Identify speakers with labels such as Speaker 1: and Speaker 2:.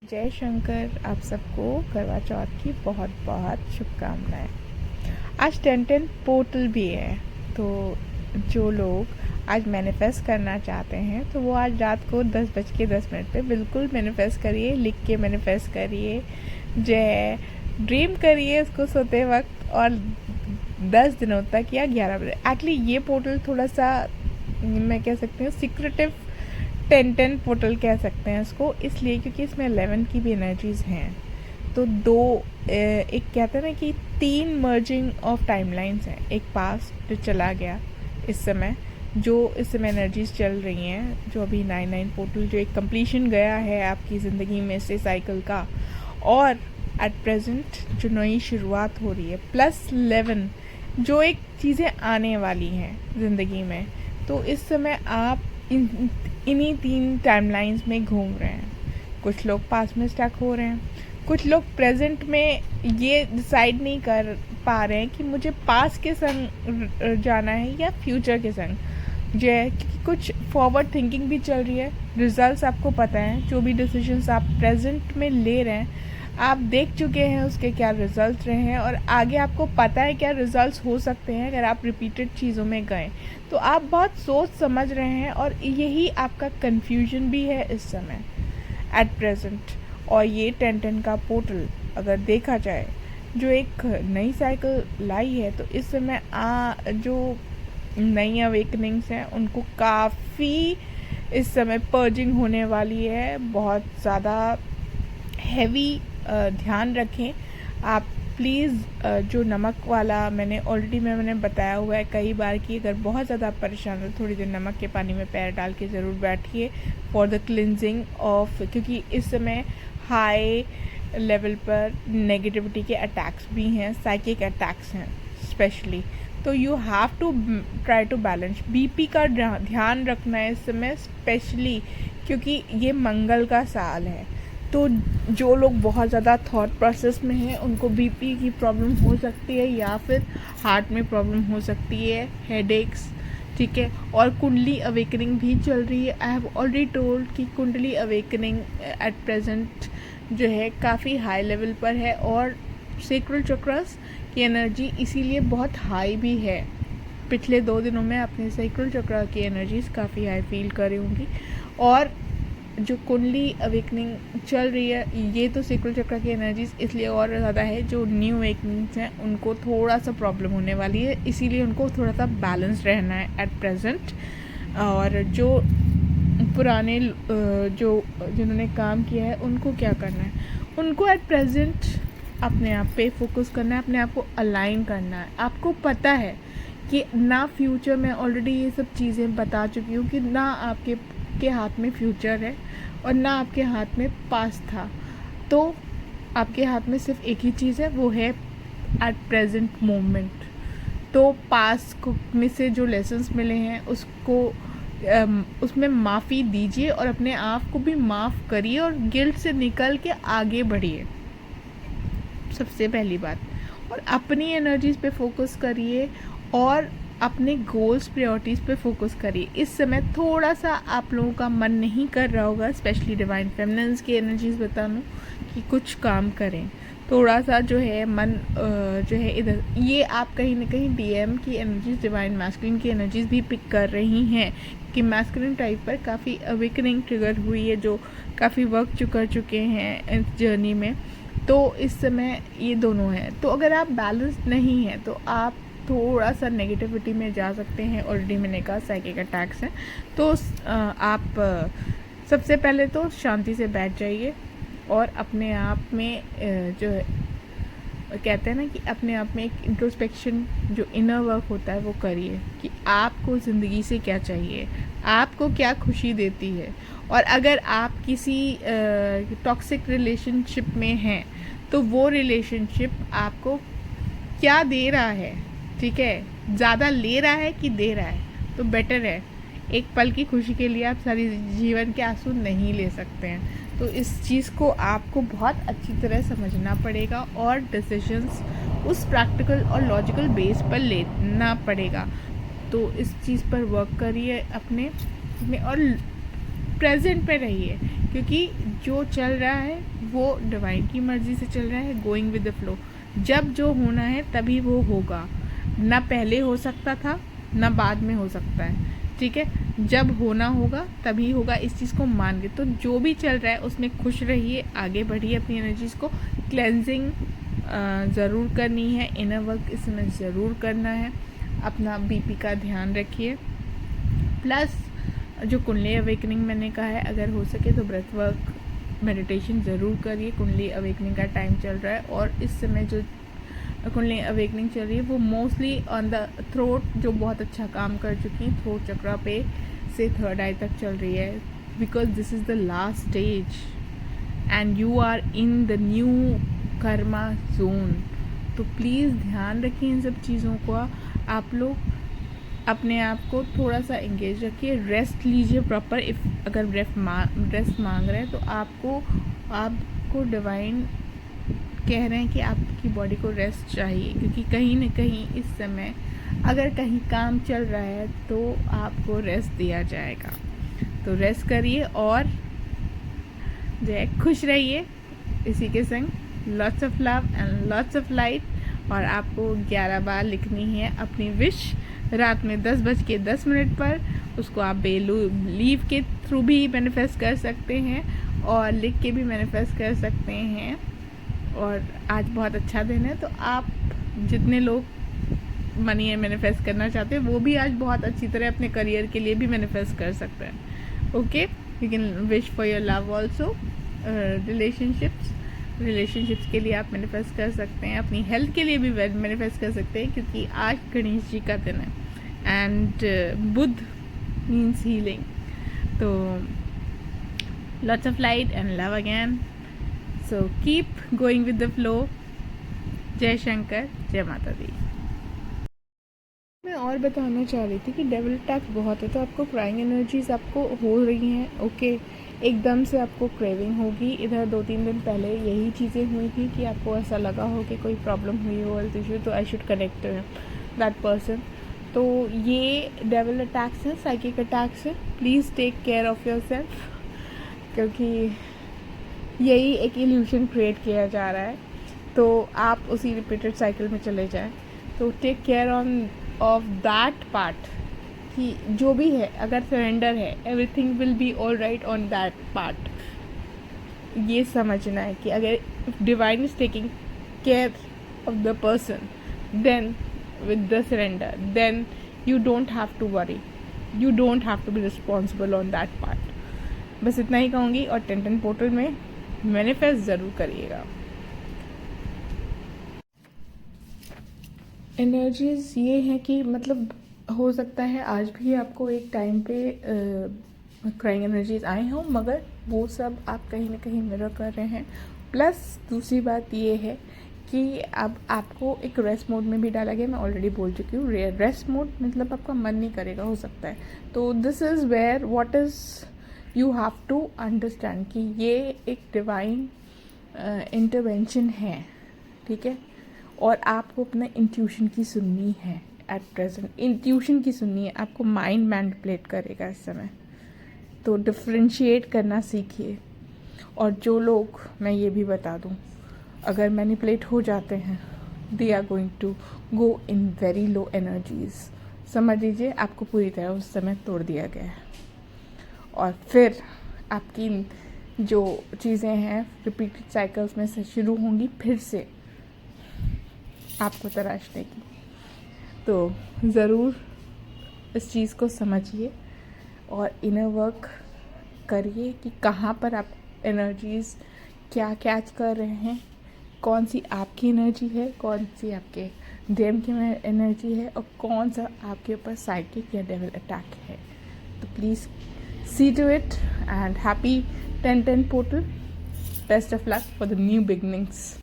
Speaker 1: जय शंकर। आप सबको करवा चौथ की बहुत बहुत शुभकामनाएं। आज 10-10 पोर्टल भी है, तो जो लोग आज मैनिफेस्ट करना चाहते हैं तो वो आज रात को 10:10 पे बिल्कुल मैनिफेस्ट करिए, लिख के मैनिफेस्ट करिए, जय ड्रीम करिए उसको सोते वक्त, और 10 दिनों तक या 11 बजे। एक्चुअली ये पोर्टल थोड़ा सा मैं कह सकती हूँ सीक्रेटिव 10-10 पोर्टल कह सकते हैं इसको, इसलिए क्योंकि इसमें 11 की भी एनर्जीज़ हैं। तो एक कहते हैं ना कि 3 मर्जिंग ऑफ टाइमलाइंस हैं। एक पास्ट जो चला गया, इस समय एनर्जीज चल रही हैं, जो अभी 9-9 पोर्टल जो एक कंप्लीशन गया है आपकी ज़िंदगी में से साइकिल का, और एट प्रेजेंट जो नई शुरुआत हो रही है, प्लस 11 जो एक चीज़ें आने वाली हैं ज़िंदगी में। तो इस समय आप इन्हीं 3 टाइमलाइंस में घूम रहे हैं। कुछ लोग पास में स्टक हो रहे हैं, कुछ लोग प्रेजेंट में ये डिसाइड नहीं कर पा रहे हैं कि मुझे पास के संग जाना है या फ्यूचर के संग, जो है क्योंकि कुछ फॉरवर्ड थिंकिंग भी चल रही है। रिजल्ट्स आपको पता है, जो भी डिसीजंस आप प्रेजेंट में ले रहे हैं आप देख चुके हैं उसके क्या रिजल्ट रहे हैं, और आगे आपको पता है क्या रिजल्ट्स हो सकते हैं अगर आप रिपीटेड चीज़ों में गए। तो आप बहुत सोच समझ रहे हैं, और यही आपका कन्फ्यूजन भी है इस समय एट प्रेजेंट। और ये 10-10 का पोर्टल अगर देखा जाए, जो एक नई साइकिल लाई है, तो इस समय जो नई अवेकनिंग्स हैं उनको काफ़ी इस समय पर्जिंग होने वाली है। बहुत ज़्यादा हैवी ध्यान रखें आप प्लीज़। जो नमक वाला मैंने बताया हुआ है कई बार कि अगर बहुत ज़्यादा आप परेशान हो, थोड़ी देर नमक के पानी में पैर डाल के ज़रूर बैठिए फॉर द क्लिनजिंग ऑफ, क्योंकि इस समय हाई लेवल पर नेगेटिविटी के अटैक्स भी हैं, साइकिक अटैक्स हैं स्पेशली। तो you have to try to balance. BP का ध्यान रखना है इस समय स्पेशली, क्योंकि ये मंगल का साल है। तो जो लोग बहुत ज़्यादा थॉट प्रोसेस में हैं उनको बीपी की प्रॉब्लम हो सकती है, या फिर हार्ट में प्रॉब्लम हो सकती है, हेडेक्स, ठीक है। और कुंडली अवेकनिंग भी चल रही है। आई हैव ऑलरेडी टोल्ड कि कुंडली अवेकनिंग एट प्रेजेंट जो है काफ़ी हाई लेवल पर है, और सेक्रल चक्रस की एनर्जी इसीलिए बहुत हाई भी है। पिछले 2 दिनों में अपने सेक्रल चक्र की एनर्जीज काफ़ी हाई फील कर रही होंगी। और जो कुंडली अवेकनिंग चल रही है, ये तो सेक्रल चक्र की एनर्जीज इसलिए और ज़्यादा है, जो न्यू अवेकनिंग्स हैं उनको थोड़ा सा प्रॉब्लम होने वाली है, इसीलिए उनको थोड़ा सा बैलेंस रहना है एट प्रेजेंट। और जो पुराने जिन्होंने काम किया है उनको क्या करना है, उनको एट प्रेजेंट अपने आप पे फोकस करना है, अपने आप को अलाइन करना है। आपको पता है कि ना फ्यूचर में ऑलरेडी ये सब चीज़ें बता चुकी हूँ कि ना आपके हाथ में फ्यूचर है और ना आपके हाथ में पास्ट था। तो आपके हाथ में सिर्फ एक ही चीज़ है, वो है एट प्रेजेंट मोमेंट। तो पास्ट में से जो लेसन्स मिले हैं उसमें माफ़ी दीजिए, और अपने आप को भी माफ़ करिए, और गिल्ट से निकल के आगे बढ़िए, सबसे पहली बात। और अपनी एनर्जीज़ पे फोकस करिए, और अपने गोल्स प्रायोरिटीज़ पे फोकस करिए। इस समय थोड़ा सा आप लोगों का मन नहीं कर रहा होगा, स्पेशली डिवाइन फेमिनिन्स की एनर्जीज़ बता दूँ कि कुछ काम करें, थोड़ा सा जो है मन जो है इधर, ये आप कहीं ना कहीं डीएम की एनर्जीज, डिवाइन मैस्कुलिन की एनर्जीज भी पिक कर रही हैं कि मैस्कुलिन टाइप पर काफ़ी अवेकनिंग ट्रिगर हुई है, जो काफ़ी वर्क कर चुके हैं इस जर्नी में। तो इस समय ये दोनों हैं। तो अगर आप बैलेंस नहीं हैं तो आप थोड़ा सा नेगेटिविटी में जा सकते हैं। ऑलरेडी मैंने कहा साइकिक अटैक्स हैं, तो आप सबसे पहले तो शांति से बैठ जाइए, और अपने आप में जो है कहते हैं ना कि अपने आप में एक इंट्रोस्पेक्शन, जो इनर वर्क होता है, वो करिए कि आपको ज़िंदगी से क्या चाहिए, आपको क्या खुशी देती है। और अगर आप किसी टॉक्सिक रिलेशनशिप में हैं तो वो रिलेशनशिप आपको क्या दे रहा है, ठीक है, ज़्यादा ले रहा है कि दे रहा है, तो बेटर है। एक पल की खुशी के लिए आप सारी जीवन के आंसू नहीं ले सकते हैं। तो इस चीज़ को आपको बहुत अच्छी तरह समझना पड़ेगा, और डिसीजंस उस प्रैक्टिकल और लॉजिकल बेस पर लेना पड़ेगा। तो इस चीज़ पर वर्क करिए अपने और प्रेजेंट पे रहिए, क्योंकि जो चल रहा है वो डिवाइन की मर्ज़ी से चल रहा है, गोइंग विद द फ्लो। जब जो होना है तभी वो होगा, ना पहले हो सकता था ना बाद में हो सकता है, ठीक है। जब होना होगा तभी होगा, इस चीज़ को मान के। तो जो भी चल रहा है उसमें खुश रहिए, आगे बढ़िए, अपनी एनर्जीज़ को क्लेंजिंग ज़रूर करनी है, इनर वर्क इसमें ज़रूर करना है, अपना बीपी का ध्यान रखिए। प्लस जो कुंडली अवेकनिंग मैंने कहा है, अगर हो सके तो ब्रेथ वर्क मेडिटेशन ज़रूर करिए। कुंडली अवेकनिंग का टाइम चल रहा है और इस समय जो कुंडली अवेकनिंग चल रही है वो मोस्टली ऑन द थ्रोट, जो बहुत अच्छा काम कर चुकी है, थ्रोट चक्रा पे से थर्ड आई तक चल रही है, because this is the last stage and you are in the new karma zone. तो प्लीज़ ध्यान रखिए इन सब चीज़ों को। आप लोग अपने आप को थोड़ा सा एंगेज रखिए, रेस्ट लीजिए प्रॉपर। अगर रेस्ट मांग रहे हैं तो आपको डिवाइन कह रहे हैं कि आपकी बॉडी को रेस्ट चाहिए, क्योंकि कहीं ना कहीं इस समय अगर कहीं काम चल रहा है तो आपको रेस्ट दिया जाएगा। तो रेस्ट करिए और जो है खुश रहिए। इसी के संग lots of love and lots of light. और आपको 11 बार लिखनी है अपनी विश रात में 10:10 पर। उसको आप बिलीव के थ्रू भी मैनिफेस्ट कर सकते हैं और लिख के भी मैनिफेस्ट कर सकते हैं। और आज बहुत अच्छा दिन है, तो आप जितने लोग मनी मैनिफेस्ट करना चाहते हैं वो भी आज बहुत अच्छी तरह अपने करियर के लिए भी मैनिफेस्ट कर सकते हैं। Okay, you can wish for your love also. Relationships के लिए आप मैनिफेस्ट कर सकते हैं, अपनी हेल्थ के लिए भी मैनिफेस्ट कर सकते हैं, क्योंकि आज गणेश जी का दिन है एंड बुध मीन्स हीलिंग। तो lots of light and love again. So keep going with the flow. जय शंकर, जय माता दी। मैं और बताना चाह रही थी कि डेविल अटैक बहुत है, तो आपको क्राइंग एनर्जीज आपको हो रही हैं, ओके। एकदम से आपको क्रेविंग होगी। इधर 2-3 दिन पहले यही चीज़ें हुई थी कि आपको ऐसा लगा हो कि कोई प्रॉब्लम हुई हो, हेल्थ इशू, तो I should connect that person. तो ये डेविल अटैक्स हैं, साइकिक अटैक्स हैं। Please take care of yourself, क्योंकि यही एक इल्यूशन क्रिएट किया जा रहा है, तो आप उसी रिपीटेड साइकिल में चले जाएं। तो take care of that part, कि जो भी है, अगर सरेंडर है, everything will be all right on that part. ये समझना है कि अगर divine is taking care of the person, then with the surrender, then you don't have to worry, you don't have to be responsible on that part. बस इतना ही कहूँगी। और 10-10 portal में मैनिफेस्ट ज़रूर करिएगा। एनर्जीज ये हैं कि मतलब हो सकता है आज भी आपको एक टाइम पे क्राइंग एनर्जीज आए हों, मगर वो सब आप कहीं ना कहीं मिरर कर रहे हैं। प्लस दूसरी बात ये है कि अब आपको एक रेस्ट मोड में भी डाला गया। मैं ऑलरेडी बोल चुकी हूँ, रेस्ट मोड मतलब आपका मन नहीं करेगा, हो सकता है। तो this is where what is you have to understand कि ये एक डिवाइन इंटरवेंशन है, ठीक है। और आपको अपना इंट्यूशन की सुननी है। एट प्रेजेंट इंट्यूशन की सुननी है, आपको माइंड मैनिपुलेट करेगा इस समय। तो डिफ्रेंशिएट करना सीखिए। और जो लोग, मैं ये भी बता दूं, अगर मैनिपुलेट हो जाते हैं, they are going to go in very low energies. समझ लीजिए आपको पूरी तरह उस समय तोड़ दिया गया है, और फिर आपकी जो चीज़ें हैं रिपीटेड साइकिल्स में से शुरू होंगी फिर से आपको तराशने की। तो ज़रूर इस चीज़ को समझिए और इनर वर्क करिए कि कहाँ पर आप एनर्जीज़ क्या कैच कर रहे हैं, कौन सी आपकी एनर्जी है, कौन सी आपके ड्रीम की एनर्जी है, और कौन सा आपके ऊपर साइकिक या डेविल अटैक है। तो please see to it and happy 10-10 portal. Best of luck for the new beginnings.